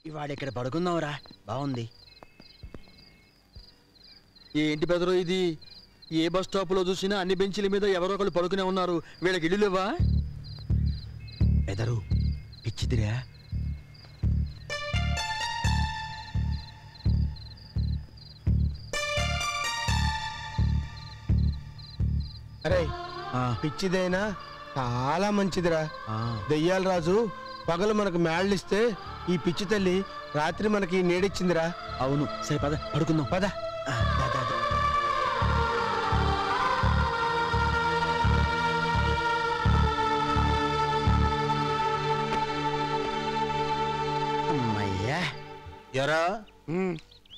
ఇవాడ ఇక్కడ పడుకుందాంరా, బాగుంది. ఏంటి బెదరు ఇది? ఏ బస్ స్టాప్ లో చూసినా అన్ని బెంచీల మీద ఎవరో ఒకళ్ళు పడుకునే ఉన్నారు. వీళ్ళకి ఇల్లు లేవా? బెదరు పిచ్చిదిరా. అరే పిచ్చిదైనా చాలా మంచిదిరా. దెయ్యాల రాజు పగలు మనకు మేళ్ళిస్తే ఈ పిచ్చి తల్లి రాత్రి మనకి నీడిచ్చిందిరా. అవును, సరే పద పడుకుందాం. పద. ఎరా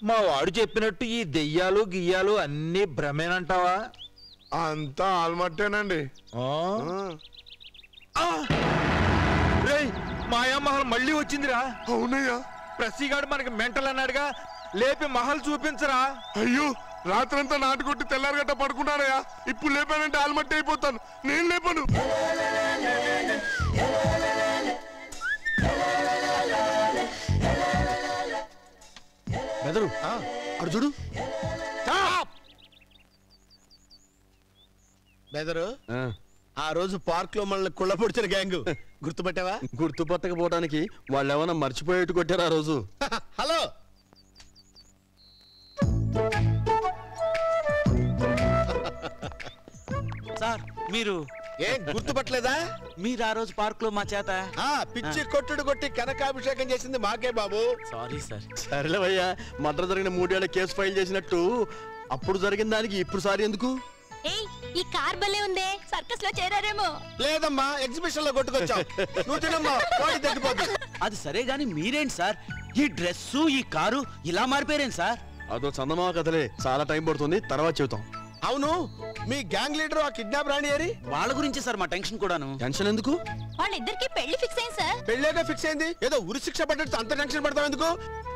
మా వాడు చెప్పినట్టు ఈ దెయ్యాలు గియ్యాలు అన్ని భ్రమేనంటావా? అంతా ఆల్మట్టేనండి. మాయామహల్ మళ్ళీ వచ్చిందిరా. అవునయ్యా, ప్రసిగాడు మనకి మెంటల్ అన్నాడుగా, లేపి మహల్ చూపించరా. అయ్యో రాత్రంతా నాటుకొట్టి తెల్లారగట్ట పడుకున్నానయ్యా. ఇప్పుడు లేపానంటే ఆల్మట్టి అయిపోతాను. నేను లేపను. బెదరు అడు చూడు. బెదరు ఆ రోజు పార్క్ లో మనల్ని కుళ్ళపొడిచిన గ్యాంగ్ గుర్తుపట్టావా? గుర్తుపట్టకపోవడానికి వాళ్ళు ఏమన్నా మర్చిపోయేట్టు కొట్టారు ఆ రోజు. హలో సార్, మీరు ఏం గుర్తుపట్టలేదా? మీరు ఆ రోజు పార్క్ లో మా చేత పిచ్చి కొట్టుడు కొట్టి కనకాభిషేకం చేసింది మాకే బాబు. Sorry sir. సరేలేవయ్యా, మర్డర్ జరిగిన 3 ఏళ్ల కేసు ఫైల్ చేసినట్టు అప్పుడు జరిగిన దానికి ఇప్పుడు సారి ఎందుకు? ఈ కార్ భలే ఉందే, సర్కస్ లో చేరారేమో. లేదమ్మా, ఎగ్జిబిషన్ లో కొట్టుకొచ్చావు. నువ్వు తినమ్మా, బాడీ తగ్గిపోద్ది. అది సరే గాని మీరేంటి సార్ ఈ డ్రెస్సు ఈ కారు ఇలా మారిపోయారేంటి సార్? అదో చందమామ కథలే, చాలా టైం పడుతుంది, తర్వాత చెబుతాం. అవును, మీ గ్యాంగ్ లీడర్ ఆ కిడ్నాప్ రాణి ఏరి? వాళ్ళ గురించి సార్ మా టెన్షన్ కూడాను. టెన్షన్ ఎందుకు? వాళ్ళిద్దరికి పెళ్లి ఫిక్స్ అయింది సార్. పెళ్ళేగా ఫిక్స్ అయింది, ఏదో ఉరి శిక్ష పడ్డట్టు అంత టెన్షన్ పడతావు ఎందుకు?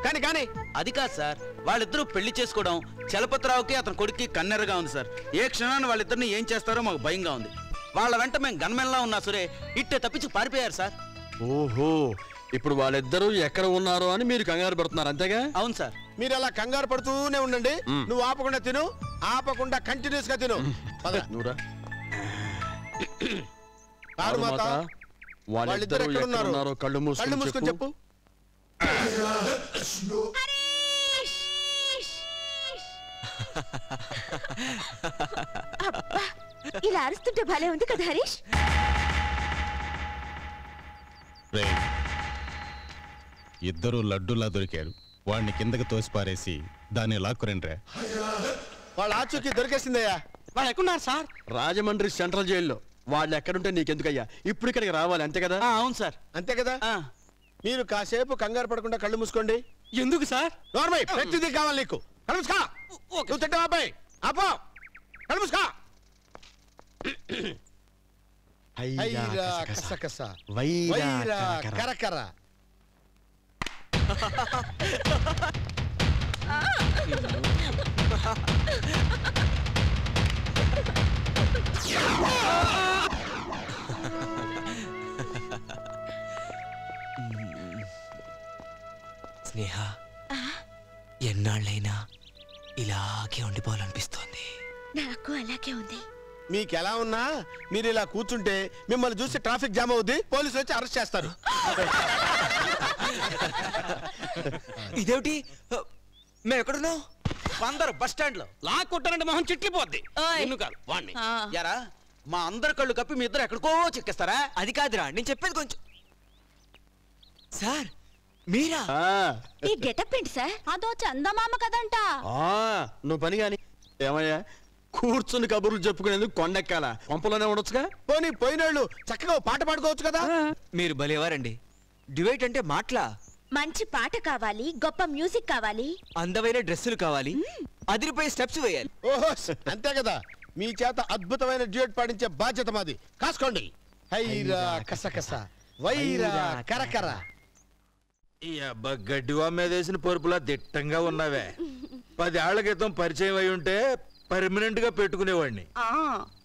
కానీ కానీ అది కాదు సార్, వాళ్ళిద్దరూ పెళ్లి చేసుకోవడం చలపతిరావుకి అతని కొడుక్కి కన్నెరగా ఉంది సార్. ఏ క్షణాన్ని వాళ్ళిద్దరిని ఏం చేస్తారో మాకు భయంగా ఉంది. వాళ్ళ వెంట మేము గన్మెన్లా ఉన్నా సరే ఇట్టే తప్పించి పారిపోయారు సార్. ఓహో, ఇప్పుడు వాళ్ళిద్దరూ ఎక్కడ ఉన్నారో అని మీరు కంగారు పడుతున్నారు అంతేగా? అవును సార్. మీరు అలా కంగారు పడుతూనే ఉండండి. నువ్వు ఆపకుండా తిను, ఆపకుండా కంటిన్యూస్ గా తిను. వాళ్ళిద్దరూ ఎక్కడ ఉన్నారో కళ్ళు మూసుకొని చెప్పు. ఇలా అరుస్తుంటే భలే ఉంది కదా హరీష్. ఇద్దరు లడ్డూలా దొరికారు. వాడిని కిందకి తోసిపారేసి దాన్ని లాక్కురండ్రా. వాళ్ళ ఆచూకీ దొరికేసిందయ్యా. వాళ్ళు ఎక్కడున్నారు సార్? రాజమండ్రి సెంట్రల్ జైల్లో. వాళ్ళు ఎక్కడుంటే నీకెందుకయ్యా? ఇప్పుడు ఇక్కడికి రావాలి అంతే కదా? అవును సార్. అంతే కదా. మీరు కాసేపు కంగారు పడకుండా కళ్ళు మూసుకోండి. ఎందుకు సార్? నార్మల్ ప్రతిదీ కావాలి నీకు. కళ్ళు మూసుకో. నువ్వు తింటావా అబ్బాయి? ఆపో, కళ్ళు మూసుకో. హైరా కసకస వైరా కరకర. స్నేహ, ఎన్నాళ్ళైనా ఇలాగే ఉండిపోవాలనిపిస్తోంది. నాకు అలాగే ఉంది. మీకెలా ఉన్నా మీరు ఇలా కూర్చుంటే మిమ్మల్ని చూసి ట్రాఫిక్ జామ్ అవుద్ది, పోలీసులు వచ్చి అరెస్ట్ చేస్తారు. ఇదేమిటి? మేము ఎక్కడున్నాం? అందరు బస్ స్టాండ్ లో లాక్కుంటారంటే మొహం చిట్లిపోద్ది. కాదు వాణ్ణి యారా, మా అందరి కళ్ళు కప్పి మీ ఇద్దరు ఎక్కడికో చెక్కేస్తారా? అది కాదురా, నేను చెప్పేది కొంచెం. సార్ మీరా? ఈ గెటప్ ఏంటి సార్? అదో చందమామ కదంట. నువ్వు పని గాని ఏమయ్యా, కూర్చుని కబుర్లు చెప్పుకునేందుకు కొండెక్కాల? పంపలోనే ఉండొచ్చుగా. పోనీ పోయినాళ్ళు చక్కగా పాట పాడుకోవచ్చు కదా. మీరు భలేవారండి. డిబేట్ అంటే మాటలా? మంచి పాట కావాలి, గొప్ప మ్యూజిక్ కావాలి, అందమైన డ్రెస్సులు కావాలి, అదిరిపోయే స్టెప్స్ వేయాలి. ఓహో అంతే కదా. మీ చేత అద్భుతమైన డ్యూయట్ పాడించే బాధ్యత మాది. కాసుకోండి. హైరా కసకస వైరా కరకర. ఈ అబ్బా గడ్డివా మీద వేసిన పరుపులా దిట్టంగా ఉన్నావే. 10 ఏళ్ల క్రితం పరిచయం అయి ఉంటే పర్మనెంట్ గా పెట్టుకునేవాడిని.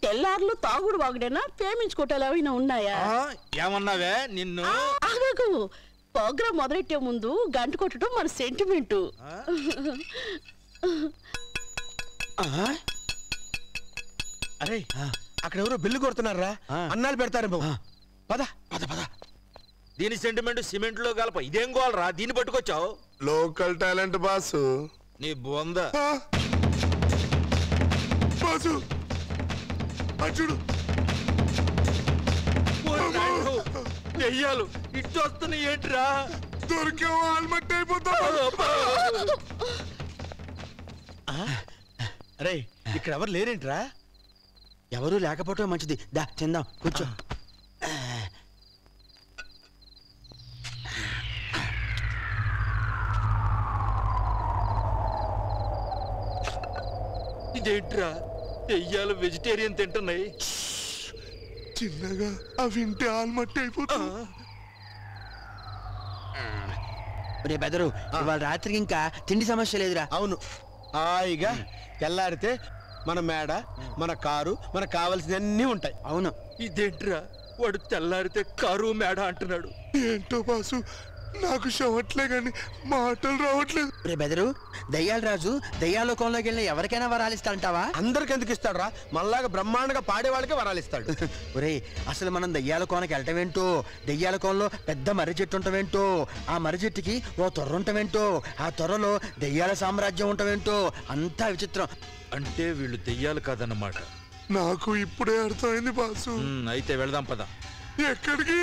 తెల్లార్లు తాగుడు వాగుడేనా? ప్రేమించుకోవటాలు ఏమైనా ఉన్నాయా? ఏమన్నావే నిన్ను? ఆగకు, ప్రోగ్రాం మొదలెట్టే ముందు గంట కొట్టడం మన సెంటిమెంట్. అరే అక్కడ ఎవరో బిల్లు కొడుతున్నారా? అన్నాలు పెడతారేమో. పద పద పద. దీని సెంటిమెంట్ సిమెంట్ లో కలప. ఇదేం గోలరా దీన్ని పట్టుకొచ్చావు? Local talent boss. నీ బొంద బాసు చూడు. దెయ్యాలు ఇటు వస్తున్నాయి ఏంట్రా? దొరికావు ఆల్మట్ అయిపోతావు. అరే ఇక్కడ ఎవరు లేరేంట్రా? ఎవరు లేకపోవటం మంచిది. దా తిందాం, కూర్చో. ఇదేంట్రా దెయ్యాలు వెజిటేరియన్ తింటున్నాయి? చిన్నగా అవి ఇంటి ఆల్మట్ అయిపోతావు. రే బెదరు, ఇవాళ రాత్రికి ఇంకా తిండి సమస్య లేదురా. అవును, హాయిగా తెల్లారితే మన మేడ, మన కారు, మనకు కావాల్సినవన్నీ ఉంటాయి. అవును. ఇదేంట్రా వాడు తెల్లారితే కారు మేడ అంటున్నాడు? ఏంటో బాసు, నాకు షవట్లే గాని మాటలు రావట్లేదు. రే బెదరు, దయ్యాల రాజు దయ్యాలోకంలోకి వెళ్ళిన ఎవరికైనా వరాలు ఇస్తాడంటావా? అందరికి ఎందుకు ఇస్తాడు రా? మనలాగా బ్రహ్మాండంగా పాడే వాళ్ళకే వరాలు ఇస్తాడు. ఒరే, అసలు మనం దయ్యాల కోనకి వెళ్ళటమేంటో, దయ్యాల కోనలో పెద్ద మర్రి చెట్టు ఉండటమేంటో, ఆ మర్రి చెట్టుకి ఓ తొర్ర ఉండటమేంటో, ఆ తొర్రలో దయ్యాల సామ్రాజ్యం ఉండటమేంటో, అంతా విచిత్రం. అంటే వీళ్ళు దెయ్యాలు కాదన్నమాట. నాకు ఇప్పుడే అర్థమైంది బాసు. అయితే వెళదాం పద. ఎక్కడికి?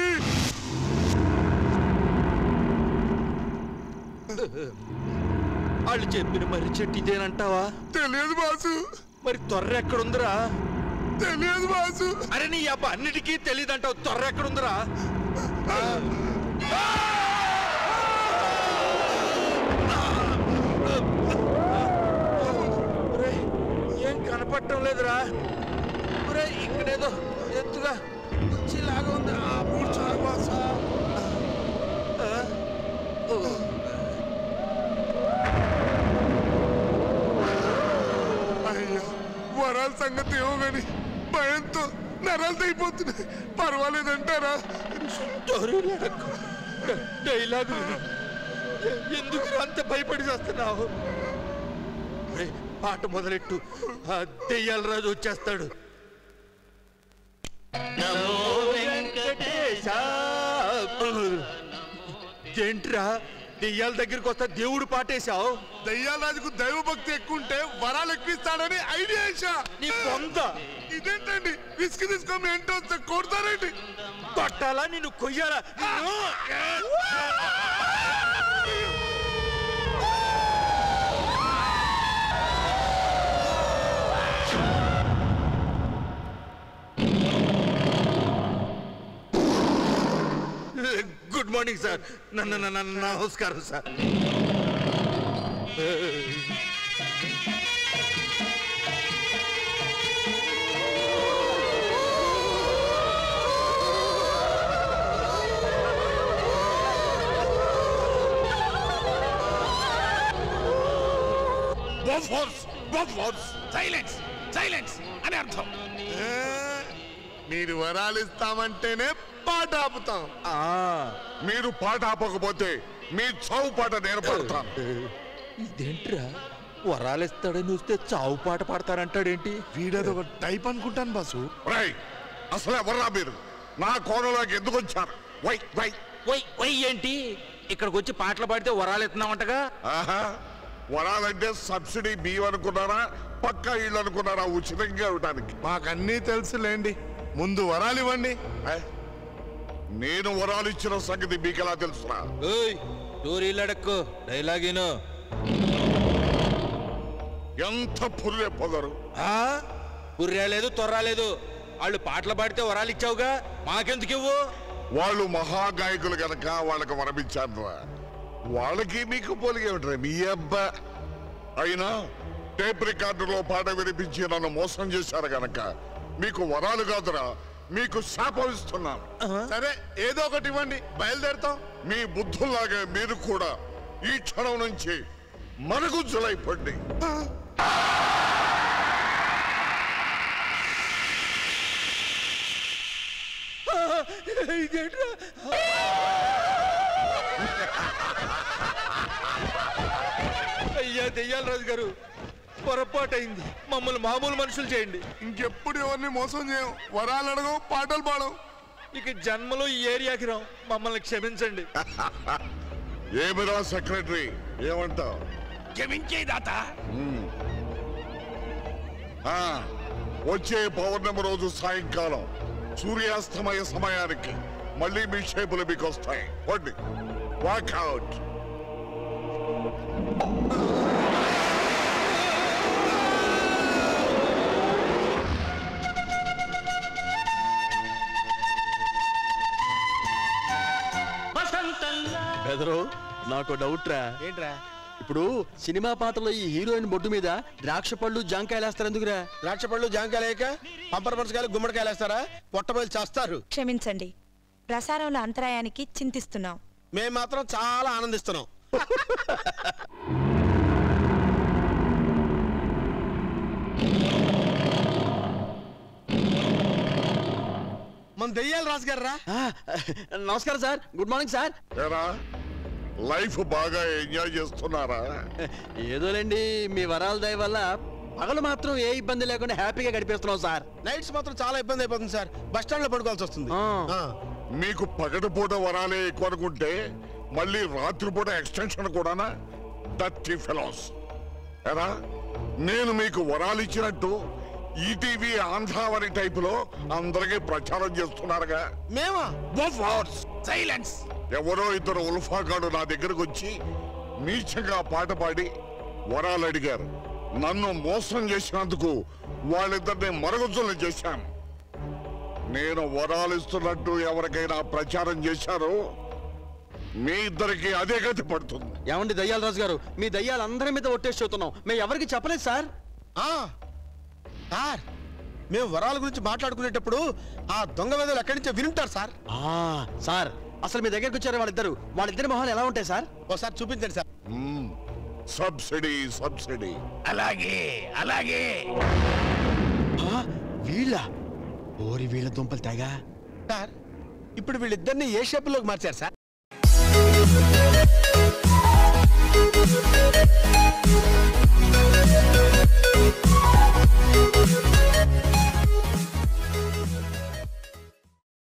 వాళ్ళు చెప్పిన మర్రి చెట్టు ఇదేనంటావా? తెలియదు బాసు. మరి తొర్ర ఎక్కడుందిరా? తెలియదు బాసు. అరే నీ అబ్బా, అన్నిటికీ తెలియదంటావు. తొర్ర ఎక్కడుందిరా? ఏం కనపడటం లేదురా. ఇక్కడేదో ఎత్తుగా కుర్చీలాగా ఉంది. కూర్చోరా బాసు. అయ్యా, వరాల సంగతి ఏమో గాని భయంతో నరాలు అయిపోతున్నాయి. పర్వాలేదంటారా? డైలాగు ఎందుకు అంత భయపడి చేస్తున్నావు? పాట మొదలెట్టు. ఆ దెయ్యాల రాజు వచ్చేస్తాడు. ఏంట్రా దెయ్యాల దగ్గరికి వస్తా దేవుడు పాటేశావు? దయ్యాల రాజుకు దైవభక్తి ఎక్కువ ఉంటే వరాలు ఎక్కువిస్తాడని ఐడియా వేసా. నీ పొంద ఇదేంటండి రిస్క్ తీసుకోమి ఏంటో కొడతారేంటి? కొట్టాలా నిన్ను కొయ్యాలా? Good morning sir. నమస్కారం సార్. అని అర్థం. మీరు వరాలు ఇస్తామంటేనే పాట ఆపుతాం. మీరు పాట ఆపకపోతే మీ చావు పాట నేర్పడతాను. ఇదేంట్రా వరాలు ఇస్తాడని వస్తే చావు పాట పాడతారంటాడేంటి? వీడది ఒక టైప్ అనుకుంటాను బాసు. అసలు ఎవర్రా మీరు? నా కోనలోకి ఎందుకు వచ్చారు? వై వై వై వై ఏంటి? ఇక్కడికి వచ్చి పాటలు పాడితే వరాలు ఇస్తున్నామంటగా? వరాలంటే సబ్సిడీ బియ్యం అనుకున్నారా? పక్కా ఇళ్ళు అనుకున్నారా ఉచితంగా ఇవ్వడానికి? మాకన్నీ తెలుసులేండి, ముందు వరాలు ఇవ్వండి. నేను వరాలు ఇచ్చిన సంగతి మీకు ఎలా తెలుసురా? టూరీలడక్కు డైలాగేను. ఎంత పుర్రె పొగరు! పుర్రాలేదు తొర్రాలేదు. వాళ్ళు పాటలు పాడితే వరాలు ఇచ్చావుగా, మాకెందుకు ఇవ్వు? వాళ్ళు మహాగాయకులు గనక వాళ్ళకి వరమిచ్చారు. వాళ్ళకి మీకు పోలిగేమిట్రా మీ అబ్బా? అయినా టేప్ రికార్డులో పాట వినిపించి నన్ను మోసం చేశారు గనక మీకు వరాలు కాదురా, మీకు శాపం ఇస్తున్నాను. సరే ఏదో ఒకటి ఇవ్వండి, బయలుదేరుతాం. మీ బుద్ధుల్లాగే మీరు కూడా ఈ క్షణం నుంచి మరుగుజ్జులైపోండి. దెయ్యాల రాజు గారు పొరపాటైంది, మమ్మల్ని మామూలు మనుషులు చేయండి. ఇంకెప్పుడు ఎవరిని మోసం చేయం, వరాలు అడగం, పాటలు పాడం. ఇక జన్మలో ఈ ఏరియాకి రాం, మమ్మల్ని క్షమించండి. ఏమిరా సెక్రటరీ, ఏమంటావు? క్షమించే దాత. వచ్చే పౌర్ణమి రోజు సాయంకాలం సూర్యాస్తమయ సమయానికి మళ్ళీ మీ షేపులు మీకు వస్తాయి. వండి, వాకౌట్. బెదరు, నాకు డౌట్ రా. ఏంట్రా? ఇప్పుడు సినిమా పాటలో ఈ హీరోయిన్ బొడ్డు మీద ద్రాక్ష పళ్ళు జాంకాయలు వేస్తారు ఎందుకురా? ద్రాక్ష పళ్ళు జాంకాయలు వేయక పంపర పనసకాయలు గుమ్మడికాయలు వేస్తారా? పొట్టబయలు చేస్తారు. క్షమించండి, ప్రసారంలో అంతరాయానికి చింతిస్తున్నాం. మేము మాత్రం చాలా ఆనందిస్తున్నాం. మన దెయ్యాల రాజు గారు రా. నమస్కారం sir, good morning sir. Life బాగా ఎంజాయ్ చేస్తున్నారా? ఏదోలేండి, మీ వరాల దయ వల్ల పగలు మాత్రం ఏ ఇబ్బంది లేకుండా హ్యాపీగా గడిపేస్తున్నాం సార్. నైట్స్ మాత్రం చాలా ఇబ్బంది అయిపోతుంది సార్. బస్ స్టాండ్ లో పడుకోవాల్సి వస్తుంది. మీకు పగటిపూట వరాలే ఎక్కువ అనుకుంటే మళ్ళీ రాత్రిపూట ఎక్స్టెన్షన్ కూడానా? Dirty fellows. ఎరా, నేను మీకు వరాలు ఇచ్చినట్టు ఈటీవీ ఆంధ్రావరి టైపులో అందరికీ ప్రచారం చేస్తున్నారుగా. మేమా? సైలెన్స్. ఎవరో ఇద్దరు ఉల్ఫాగాడు నా దగ్గరకు వచ్చి నీచంగా పాట పాడి వరాలు అడిగారు. నన్ను మోసం చేసినందుకు వాళ్ళిద్దరిని మరుగుజ్జులు చేశాను. నేను వరాలు ఇస్తున్నట్టు ఎవరికైనా ప్రచారం చేశారో మీ ఇద్దరికి అదే గతి పడుతుంది. ఏమండి దయ్యాల రాజు గారు, మీ దయ్యాలు అందరి మీద ఒట్టేసి చూస్తున్నాం, మేము ఎవరికి చెప్పలేదు సార్. సార్, మేము వరాల గురించి మాట్లాడుకునేటప్పుడు ఆ దొంగ వేదలు ఎక్కడి నుంచో వినుంటారు సార్. సార్, అసలు మీ దగ్గరకు వచ్చారు వాళ్ళిద్దరి మొహాలు ఎలా ఉంటాయి సార్? ఒకసారి చూపించండి సార్. Subsidy subsidy. అలాగే అలాగే. వీళ్ళ దుంపలు తెగా. సార్, ఇప్పుడు వీళ్ళిద్దరిని ఏ షేపులోకి మార్చారు సార్?